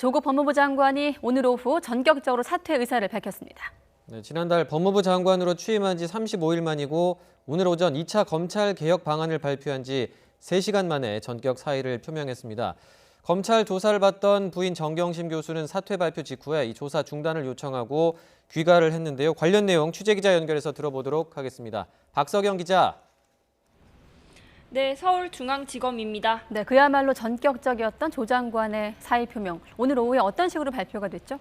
조국 법무부 장관이 오늘 오후 전격적으로 사퇴 의사를 밝혔습니다. 네, 지난달 법무부 장관으로 취임한 지 35일 만이고 오늘 오전 2차 검찰 개혁 방안을 발표한 지 3시간 만에 전격 사의를 표명했습니다. 검찰 조사를 받던 부인 정경심 교수는 사퇴 발표 직후에 이 조사 중단을 요청하고 귀가를 했는데요. 관련 내용 취재기자 연결해서 들어보도록 하겠습니다. 박석영 기자. 네, 서울중앙지검입니다. 네, 그야말로 전격적이었던 조 장관의 사의 표명. 오늘 오후에 어떤 식으로 발표가 됐죠?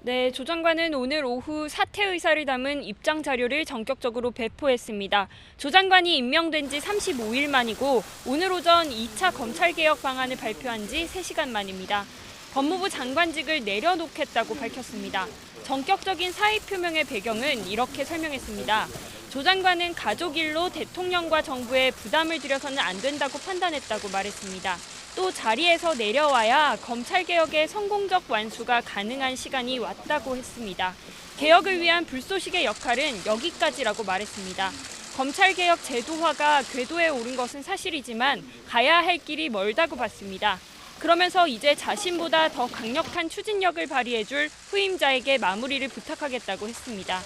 네, 조 장관은 오늘 오후 사퇴 의사를 담은 입장 자료를 전격적으로 배포했습니다. 조 장관이 임명된 지 35일 만이고 오늘 오전 2차 검찰개혁 방안을 발표한 지 3시간 만입니다. 법무부 장관직을 내려놓겠다고 밝혔습니다. 전격적인 사의 표명의 배경은 이렇게 설명했습니다. 조 장관은 가족 일로 대통령과 정부에 부담을 드려서는 안 된다고 판단했다고 말했습니다. 또 자리에서 내려와야 검찰개혁의 성공적 완수가 가능한 시간이 왔다고 했습니다. 개혁을 위한 불쏘시개 역할은 여기까지라고 말했습니다. 검찰개혁 제도화가 궤도에 오른 것은 사실이지만 가야 할 길이 멀다고 봤습니다. 그러면서 이제 자신보다 더 강력한 추진력을 발휘해줄 후임자에게 마무리를 부탁하겠다고 했습니다.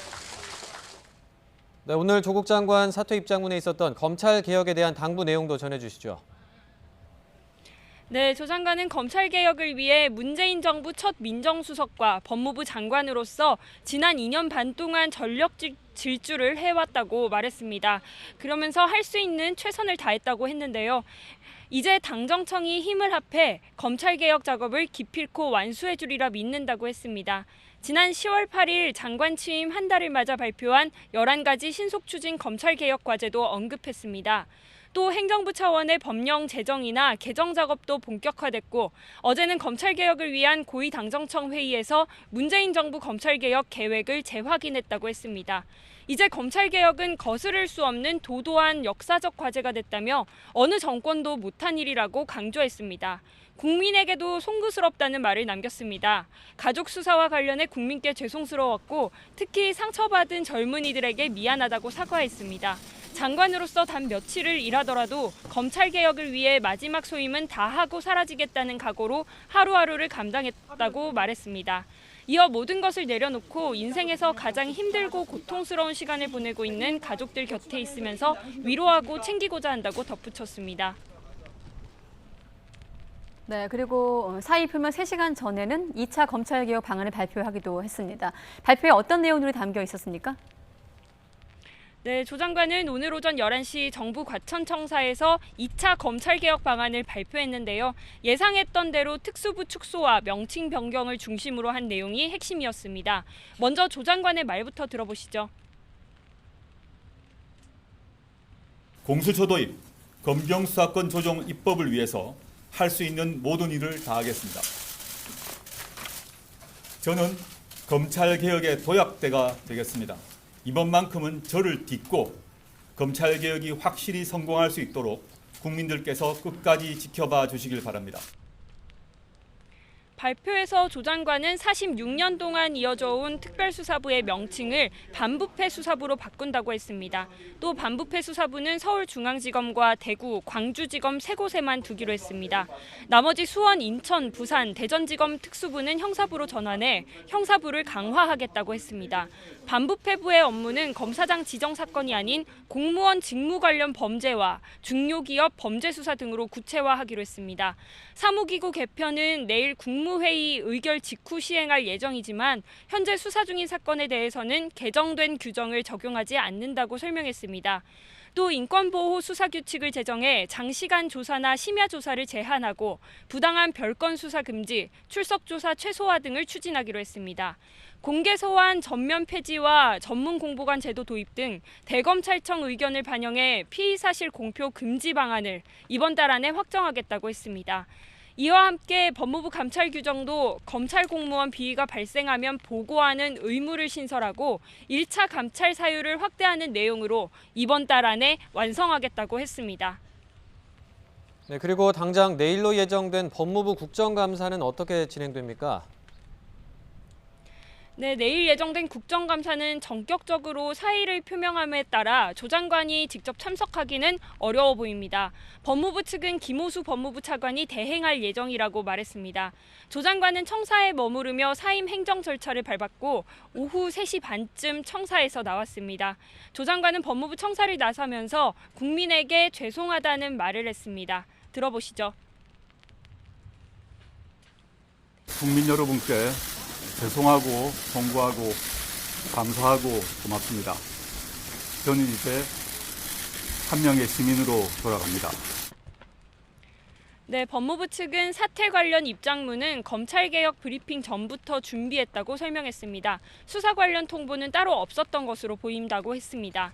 네, 오늘 조국 장관 사퇴 입장문에 있었던 검찰 개혁에 대한 당부 내용도 전해주시죠. 네, 조 장관은 검찰개혁을 위해 문재인 정부 첫 민정수석과 법무부 장관으로서 지난 2년 반 동안 전력 질주를 해왔다고 말했습니다. 그러면서 할 수 있는 최선을 다했다고 했는데요. 이제 당정청이 힘을 합해 검찰개혁 작업을 기필코 완수해주리라 믿는다고 했습니다. 지난 10월 8일 장관 취임 한 달을 맞아 발표한 11가지 신속 추진 검찰개혁 과제도 언급했습니다. 또 행정부 차원의 법령 제정이나 개정 작업도 본격화됐고 어제는 검찰개혁을 위한 고위당정청 회의에서 문재인 정부 검찰개혁 계획을 재확인했다고 했습니다. 이제 검찰개혁은 거스를 수 없는 도도한 역사적 과제가 됐다며 어느 정권도 못한 일이라고 강조했습니다. 국민에게도 송구스럽다는 말을 남겼습니다. 가족 수사와 관련해 국민께 죄송스러웠고 특히 상처받은 젊은이들에게 미안하다고 사과했습니다. 장관으로서 단 며칠을 일하더라도 검찰개혁을 위해 마지막 소임은 다 하고 사라지겠다는 각오로 하루하루를 감당했다고 말했습니다. 이어 모든 것을 내려놓고 인생에서 가장 힘들고 고통스러운 시간을 보내고 있는 가족들 곁에 있으면서 위로하고 챙기고자 한다고 덧붙였습니다. 네, 그리고 사의 표명 3시간 전에는 2차 검찰개혁 방안을 발표하기도 했습니다. 발표에 어떤 내용들이 담겨 있었습니까? 네, 조 장관은 오늘 오전 11시 정부 과천청사에서 2차 검찰개혁 방안을 발표했는데요. 예상했던 대로 특수부 축소와 명칭 변경을 중심으로 한 내용이 핵심이었습니다. 먼저 조 장관의 말부터 들어보시죠. 공수처 도입, 검경수사권 조정 입법을 위해서 할 수 있는 모든 일을 다하겠습니다. 저는 검찰개혁의 도약대가 되겠습니다. 이번만큼은 저를 딛고 검찰개혁이 확실히 성공할 수 있도록 국민들께서 끝까지 지켜봐 주시길 바랍니다. 발표에서 조 장관은 46년 동안 이어져 온 특별수사부의 명칭을 반부패 수사부로 바꾼다고 했습니다. 또 반부패 수사부는 서울중앙지검과 대구, 광주지검 3곳에만 두기로 했습니다. 나머지 수원, 인천, 부산, 대전지검 특수부는 형사부로 전환해 형사부를 강화하겠다고 했습니다. 반부패부의 업무는 검사장 지정 사건이 아닌 공무원 직무 관련 범죄와 중요기업 범죄 수사 등으로 구체화하기로 했습니다. 사무기구 개편은 내일 국무회의 의결 직후 시행할 예정이지만 현재 수사 중인 사건에 대해서는 개정된 규정을 적용하지 않는다고 설명했습니다. 또 인권보호 수사규칙을 제정해 장시간 조사나 심야 조사를 제한하고 부당한 별건 수사 금지, 출석 조사 최소화 등을 추진하기로 했습니다. 공개 소환 전면 폐지와 전문 공보관 제도 도입 등 대검찰청 의견을 반영해 피의 사실 공표 금지 방안을 이번 달 안에 확정하겠다고 했습니다. 이와 함께 법무부 감찰 규정도 검찰 공무원 비위가 발생하면 보고하는 의무를 신설하고 1차 감찰 사유를 확대하는 내용으로 이번 달 안에 완성하겠다고 했습니다. 네, 그리고 당장 내일로 예정된 법무부 국정감사는 어떻게 진행됩니까? 네, 내일 예정된 국정감사는 전격적으로 사의를 표명함에 따라 조 장관이 직접 참석하기는 어려워 보입니다. 법무부 측은 김호수 법무부 차관이 대행할 예정이라고 말했습니다. 조 장관은 청사에 머무르며 사임 행정 절차를 밟았고 오후 3시 반쯤 청사에서 나왔습니다. 조 장관은 법무부 청사를 나서면서 국민에게 죄송하다는 말을 했습니다. 들어보시죠. 국민 여러분께 죄송하고 송구하고 감사하고 고맙습니다. 저는 이제 한 명의 시민으로 돌아갑니다. 네, 법무부 측은 사태 관련 입장문은 검찰개혁 브리핑 전부터 준비했다고 설명했습니다. 수사 관련 통보는 따로 없었던 것으로 보인다고 했습니다.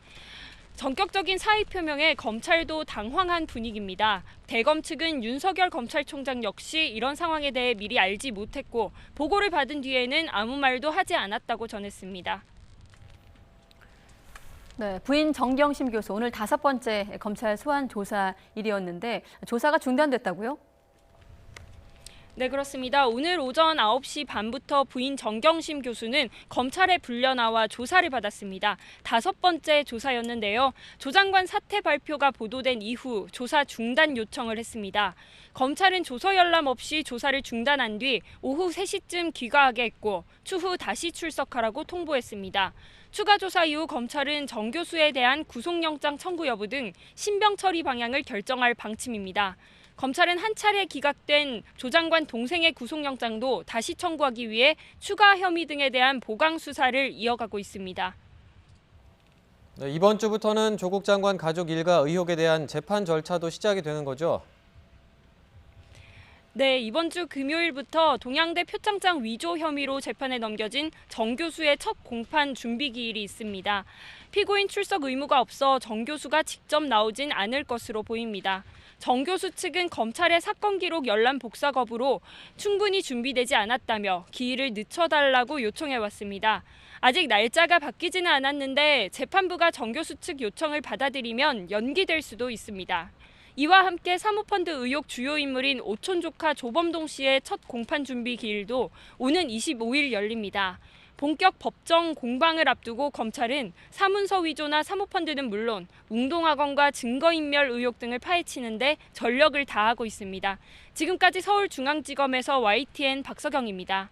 전격적인 사의 표명에 검찰도 당황한 분위기입니다. 대검 측은 윤석열 검찰총장 역시 이런 상황에 대해 미리 알지 못했고 보고를 받은 뒤에는 아무 말도 하지 않았다고 전했습니다. 네, 부인 정경심 교수 오늘 5번째 검찰 소환 조사일이었는데 조사가 중단됐다고요? 네, 그렇습니다. 오늘 오전 9시 반부터 부인 정경심 교수는 검찰에 불려 나와 조사를 받았습니다. 5번째 조사였는데요. 조 장관 사퇴 발표가 보도된 이후 조사 중단 요청을 했습니다. 검찰은 조서 열람 없이 조사를 중단한 뒤 오후 3시쯤 귀가하게 했고 추후 다시 출석하라고 통보했습니다. 추가 조사 이후 검찰은 정 교수에 대한 구속영장 청구 여부 등 신병 처리 방향을 결정할 방침입니다. 검찰은 한 차례 기각된 조 장관 동생의 구속영장도 다시 청구하기 위해 추가 혐의 등에 대한 보강 수사를 이어가고 있습니다. 네, 이번 주부터는 조국 장관 가족 일가 의혹에 대한 재판 절차도 시작이 되는 거죠? 네, 이번 주 금요일부터 동양대 표창장 위조 혐의로 재판에 넘겨진 정 교수의 첫 공판 준비 기일이 있습니다. 피고인 출석 의무가 없어 정 교수가 직접 나오진 않을 것으로 보입니다. 정 교수 측은 검찰의 사건 기록 열람 복사 거부로 충분히 준비되지 않았다며 기일을 늦춰달라고 요청해왔습니다. 아직 날짜가 바뀌지는 않았는데 재판부가 정 교수 측 요청을 받아들이면 연기될 수도 있습니다. 이와 함께 사모펀드 의혹 주요 인물인 오촌 조카 조범동 씨의 첫 공판 준비 기일도 오는 25일 열립니다. 본격 법정 공방을 앞두고 검찰은 사문서 위조나 사모펀드는 물론 웅동학원과 증거인멸 의혹 등을 파헤치는데 전력을 다하고 있습니다. 지금까지 서울중앙지검에서 YTN 박서경입니다.